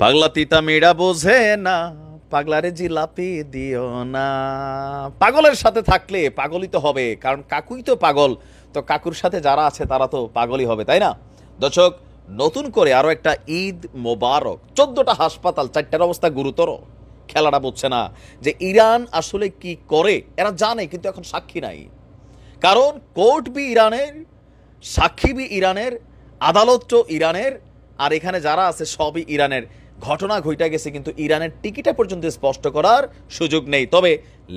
পাগলা তিতা মেয়েরা বোঝে না, পাগলারে জিলাপি দিও না। পাগলের সাথে থাকলে পাগলই তো হবে, কারণ কাকুই তো পাগল। তো কাকুর সাথে যারা আছে তারা তো পাগলই হবে, তাই না? দর্শক, নতুন করে আরো একটা ঈদ মোবারক। 14টা হাসপাতাল, 4টার অবস্থা গুরুতর। খেলাটা বুঝছে না যে ইরান আসলে কি করে। এরা জানে কিন্তু এখন সাক্ষী নাই, কারণ কোর্ট বি ইরানের, সাক্ষী বি ইরানের, আদালত ইরানের, আর এখানে যারা আছে সবই ইরানের। ঘটনা ঘটে গেছে কিন্তু ইরানের টিকিটা পর্যন্ত স্পষ্ট করার সুযোগ নেই। তবে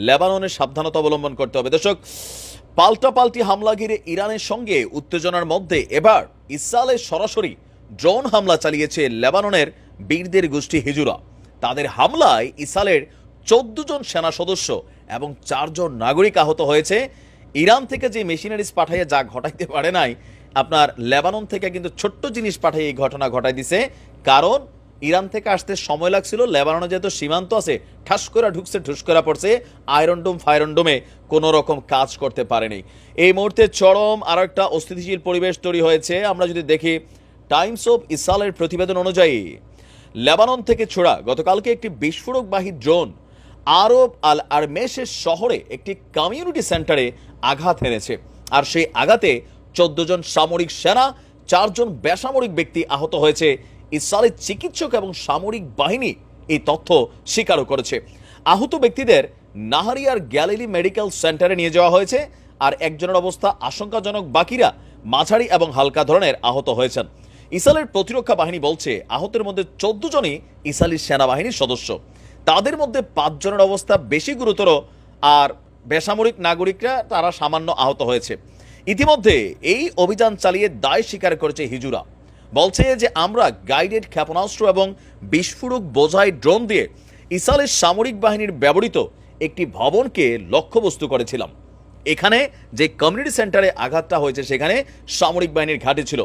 লেবাননের সাবধানতা অবলম্বন করতে হবে। দর্শক, পাল্টাপাল্টি হামলা ঘিরে ইরানের সঙ্গে উত্তেজনার মধ্যে এবার ইসরায়েলে সরাসরি ড্রোন হামলা চালিয়েছে লেবাননের বীরদের গোষ্ঠী হিজুরা। তাদের হামলায় ইসরায়েলের 14 জন সেনা সদস্য এবং 4 জন নাগরিক আহত হয়েছে। ইরান থেকে যে মেশিনারিজ পাঠাইয়ে যা ঘটাইতে পারে নাই, আপনার লেবানন থেকে কিন্তু ছোট্ট জিনিস পাঠিয়ে এই ঘটনা ঘটাই দিছে। কারণ ইরান থেকে আসতে সময় লাগছিল, লেবাননে যেহেতু সীমান্ত আছে, ঠাস করে ঢুকছে, ঠুস করে পড়ছে, আয়রন ডোম ফায়রন ডোমে কোনো রকম কাজ করতে পারেনি। এই মুহূর্তে চরম আরো একটা অস্থিতিশীল পরিবেশ তৈরি হয়েছে। আমরা যদি দেখি টাইমস অফ ইসরায়েলের প্রতিবেদন অনুযায়ী, লেবানন থেকে ছোড়া গতকালকে একটি বিস্ফোরকবাহী ড্রোন আরব আল আরমেশের শহরে একটি কমিউনিটি সেন্টারে আঘাত হেনেছে। আর সেই আঘাতে 14 জন সামরিক সেনা, 4 জন বেসামরিক ব্যক্তি আহত হয়েছে। ইসরায়েলের চিকিৎসক এবং সামরিক বাহিনী এই তথ্য স্বীকারও করেছে। আহত ব্যক্তিদের নাহারিয়ার গ্যালিলি মেডিকেল সেন্টারে নিয়ে যাওয়া হয়েছে। আর একজনের অবস্থা আশঙ্কাজনক, বাকিরা মাঝারি এবং হালকা ধরনের আহত হয়েছেন। ইসরায়েলের প্রতিরক্ষা বাহিনী বলছে আহতের মধ্যে 14 জনই ইসরায়েলি সেনাবাহিনীর সদস্য। তাদের মধ্যে 5 জনের অবস্থা বেশি গুরুতর, আর বেসামরিক নাগরিকরা তারা সামান্য আহত হয়েছে। ইতিমধ্যে এই অভিযান চালিয়ে দায় স্বীকার করেছে হিজুরা। বলছে যে আমরা গাইডেড ক্ষেপণাস্ত্র এবং বিস্ফোরক বোঝাই ড্রোন দিয়ে ইসরায়েলের সামরিক বাহিনীর ব্যবহৃত একটি ভবনকে লক্ষ্যবস্তু করেছিলাম। এখানে যে কমিউনিটি সেন্টারে আঘাতটা হয়েছে সেখানে সামরিক বাহিনীর ঘাঁটি ছিল।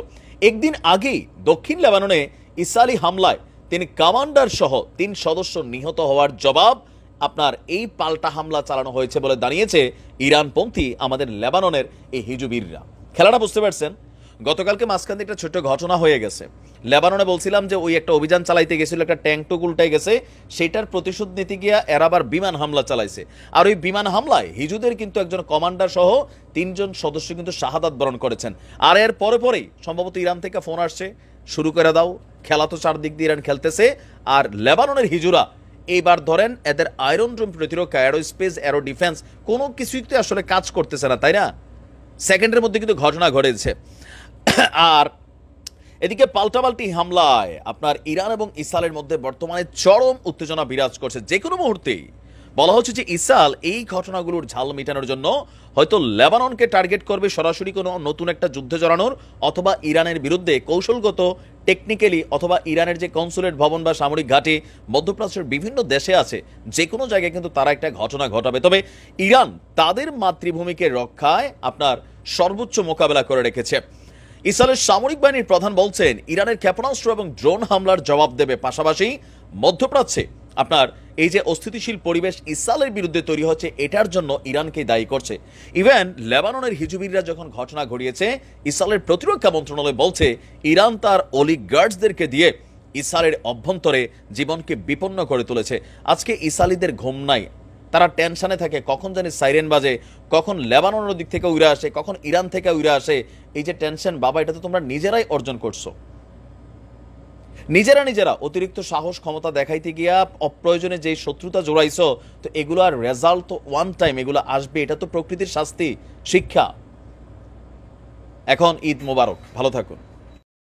একদিন আগেই দক্ষিণ লেবাননে ইসরায়েলি হামলায় 3 কমান্ডার সহ 3 সদস্য নিহত হওয়ার জবাব আপনার এই পাল্টা হামলা চালানো হয়েছে বলে জানিয়েছে ইরানপন্থী আমাদের লেবাননের এই হিজুবিররা। খেলাটা বুঝতে পারছেন? গতকালকে মাঝখান থেকে একটা ছোট্ট ঘটনা হয়ে গেছে। লেবাননে বলছিলাম যে ওই একটা অভিযান চালাইতে গেছিল, একটা ট্যাঙ্ক টুক উল্টাই গেছে, সেটার প্রতিশোধ নিতে গিয়া এরা আবার বিমান হামলা চালাইছে। আর ওই বিমান হামলায় হিজুদের কিন্তু একজন কমান্ডার সহ 3 জন সদস্য কিন্তু শাহাদাত বরণ করেছেন। আর এর পরেই সম্ভবত ইরান থেকে ফোন আসছে, শুরু করে দাও। খেলা তো চারদিক দিয়ে ইরান খেলতেছে। আর লেবাননের হিজুরা এইবার ধরেন এদের আয়রন ডোম প্রতিরক্ষা, অ্যারোস্পেস, অ্যারো ডিফেন্স কোনো কিছুই তো আসলে কাজ করতেছে না, তাই না? সেকেন্ডের মধ্যে কিন্তু ঘটনা ঘটেছে। আর এদিকে পাল্টাপাল্টি হামলায় আপনার ইরান এবং ইসরায়েলের মধ্যে বর্তমানে চরম উত্তেজনা বিরাজ করছে। যে কোনো মুহূর্তেই বলা হচ্ছে যে ইসরায়েল এই ঘটনাগুলোর ঝাল মেটানোর জন্য হয়তো লেবাননকে টার্গেট করবে, সরাসরি কোনো নতুন একটা যুদ্ধে জড়ানোর, অথবা ইরানের বিরুদ্ধে কৌশলগত, টেকনিক্যালি, অথবা ইরানের যে কনসুলেট ভবন বা সামরিক ঘাঁটি মধ্যপ্রাচ্যের বিভিন্ন দেশে আছে, যে কোনো জায়গায় কিন্তু তারা একটা ঘটনা ঘটাবে। তবে ইরান তাদের মাতৃভূমিকে রক্ষায় আপনার সর্বোচ্চ মোকাবেলা করে রেখেছে। ইসরায়েলের সামরিক বাহিনীর প্রধান বলছেন ইরানের ক্ষেপণাস্ত্র এবং ড্রোন হামলার জবাব দেবে। পাশাপাশি মধ্যপ্রাচ্যে আপনার এই যে অস্থিতিশীল পরিবেশ ইসরায়েলের বিরুদ্ধে তৈরি হচ্ছে, এটার জন্য ইরানকে দায়ী করছে। ইভেন লেবাননের হিজুবিররা যখন ঘটনা ঘটিয়েছে, ইসরায়েলের প্রতিরক্ষা মন্ত্রণালয় বলছে ইরান তার অলিগার্ডসদেরকে দিয়ে ইসরায়েলের অভ্যন্তরে জীবনকে বিপন্ন করে তুলেছে। আজকে ইসরায়েলিদের ঘুম নাই, তারা টেনশনে থাকে, কখন জানি সাইরেন বাজে, কখন লেবাননের দিক থেকে উড়ে আসে, কখন ইরান থেকে উড়ে আসে। এই যে টেনশন, বাবা, এটা তো তোমরা নিজেরাই অর্জন করছো। নিজেরা অতিরিক্ত সাহস ক্ষমতা দেখাইতে গিয়া অপ্রয়োজনে যে শত্রুতা জোড়াইছো, তো এগুলার রেজাল্ট তো ওয়ান টাইম, এগুলো আসবে। এটা তো প্রকৃতির শাস্তি, শিক্ষা। এখন ঈদ মোবারক, ভালো থাকুন।